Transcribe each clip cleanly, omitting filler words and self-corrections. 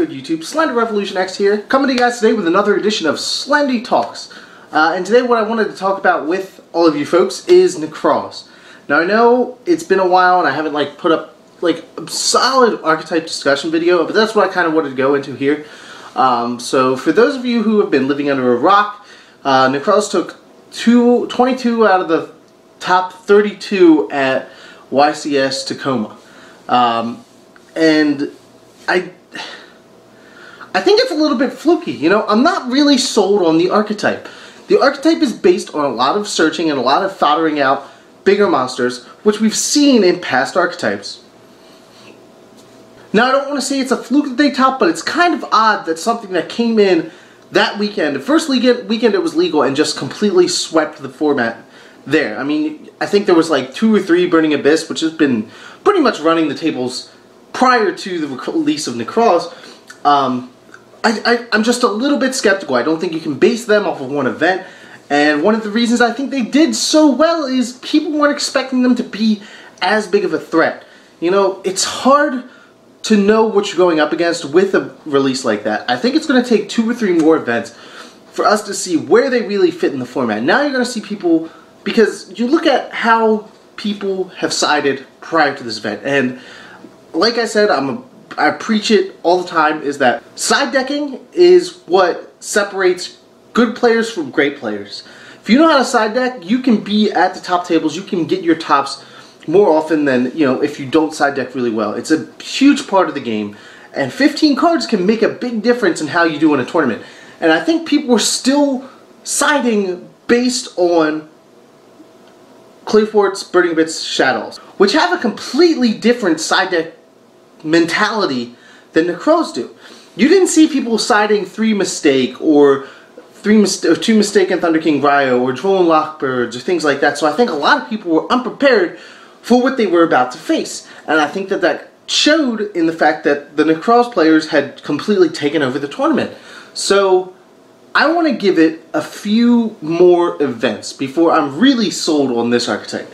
good YouTube? SlenderRevolutionX here, coming to you guys today with another edition of Slendy Talks. And today what I wanted to talk about with all of you folks is Nekroz. Now I know it's been a while and I haven't put up a solid archetype discussion video, but that's what I kind of wanted to go into here. So for those of you who have been living under a rock, Nekroz took 22 out of the top 32 at YCS Tacoma. And I think it's a little bit fluky. You know, I'm not really sold on the archetype. The archetype is based on a lot of searching and a lot of foddering out bigger monsters, which we've seen in past archetypes. Now, I don't want to say it's a fluke that they top, but it's kind of odd that something that came in that weekend, the first weekend it was legal, and just completely swept the format there. I mean, I think there was like 2 or 3 Burning Abyss, which has been pretty much running the tables prior to the release of Nekroz. I'm just a little bit skeptical. I don't think you can base them off of one event, and one of the reasons I think they did so well is people weren't expecting them to be as big of a threat. You know, it's hard to know what you're going up against with a release like that. I think it's going to take 2 or 3 more events for us to see where they really fit in the format. Now you're going to see people, because you look at how people have sided prior to this event, and like I said, I preach it all the time, is that side decking is what separates good players from great players. If you know how to side deck, you can be at the top tables, you can get your tops more often than, you know, if you don't side deck really well. It's a huge part of the game, and 15 cards can make a big difference in how you do in a tournament. And I think people were still siding based on Clayfort's, Burning Abyss, Shadows, which have a completely different side deck mentality than Nekroz do. You didn't see people siding 3 Mistake or 2 Mistaken Thunder King Ryo or Drone Lockbirds or things like that. So I think a lot of people were unprepared for what they were about to face. And I think that that showed in the fact that the Nekroz players had completely taken over the tournament. So I want to give it a few more events before I'm really sold on this archetype.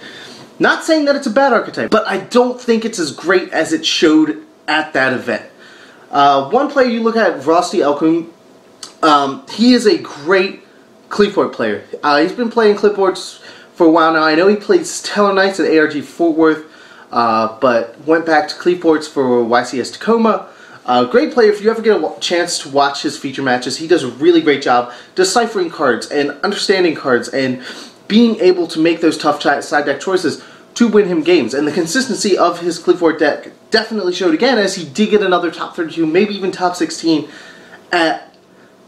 Not saying that it's a bad archetype, but I don't think it's as great as it showed at that event. One player you look at, Frosty Elkun, he is a great Clayfort player. He's been playing Clayforts for a while now. I know he played Stellar Knights at ARG Fort Worth, but went back to Clayforts for YCS Tacoma. Great player. If you ever get a chance to watch his feature matches, he does a really great job deciphering cards and understanding cards and being able to make those tough side deck choices to win him games. And the consistency of his Clayfort deck definitely showed again as he did get another top 32, maybe even top 16 at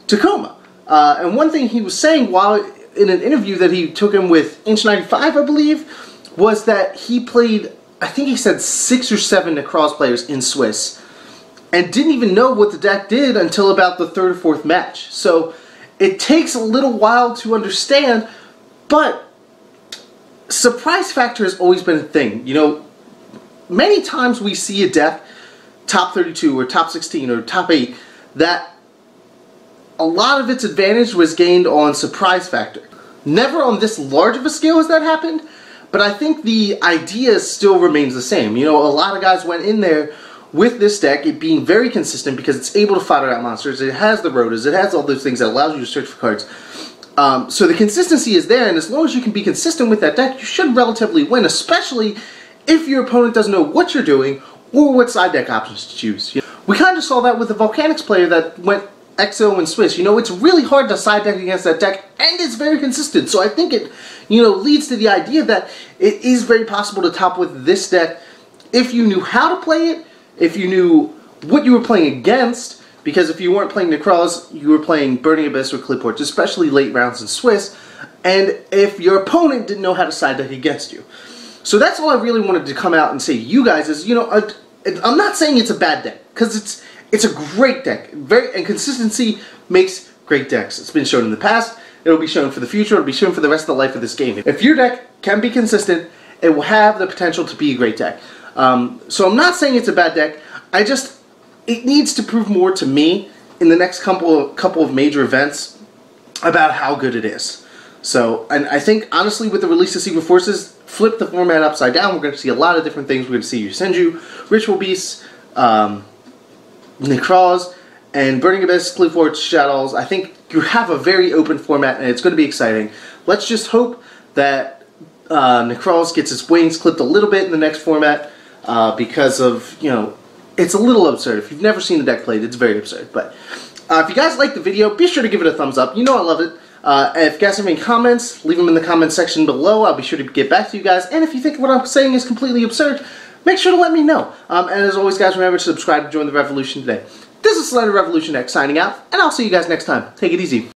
Tacoma. And one thing he was saying while in an interview that he took him with Inch 95, I believe, was that he played, I think he said 6 or 7 Nekroz players in Swiss, and didn't even know what the deck did until about the 3rd or 4th match. So it takes a little while to understand, but surprise factor has always been a thing. You know, many times we see a deck, top 32 or top 16 or top 8, that a lot of its advantage was gained on surprise factor. Never on this large of a scale has that happened, but I think the idea still remains the same. You know, a lot of guys went in there with this deck, it being very consistent because it's able to fodder out monsters, it has the rotas, it has all those things that allows you to search for cards. So the consistency is there, and as long as you can be consistent with that deck, you should relatively win, especially if your opponent doesn't know what you're doing or what side deck options to choose. You know, we kind of saw that with the Volcanics player that went XO and Swiss. You know, it's really hard to side deck against that deck, and it's very consistent. So I think it, you know, leads to the idea that it is very possible to top with this deck if you knew how to play it, if you knew what you were playing against, because if you weren't playing Nekroz, you were playing Burning Abyss or Clayforts, especially late rounds in Swiss, and if your opponent didn't know how to side deck against you. So that's all I really wanted to come out and say to you guys is, you know, I'm not saying it's a bad deck, because it's a great deck. And consistency makes great decks. It's been shown in the past, it'll be shown for the future, it'll be shown for the rest of the life of this game. If your deck can be consistent, it will have the potential to be a great deck. So I'm not saying it's a bad deck, it needs to prove more to me in the next couple of major events about how good it is. So, and I think, honestly, with the release of Secret Forces, flip the format upside down. We're going to see a lot of different things. We're going to see Yusenju, Ritual Beasts, Nekroz, and Burning Abyss, Clueforge, Shadows, I think you have a very open format and it's going to be exciting. Let's just hope that Nekroz gets his wings clipped a little bit in the next format because of, you know, it's a little absurd. If you've never seen the deck played, it's very absurd. But if you guys like the video, be sure to give it a thumbs up. You know I love it. If you guys have any comments, leave them in the comment section below. I'll be sure to get back to you guys. And if you think what I'm saying is completely absurd, make sure to let me know. And as always, guys, remember to subscribe to join the revolution today. This is SlenderRevolutionX signing out, and I'll see you guys next time. Take it easy.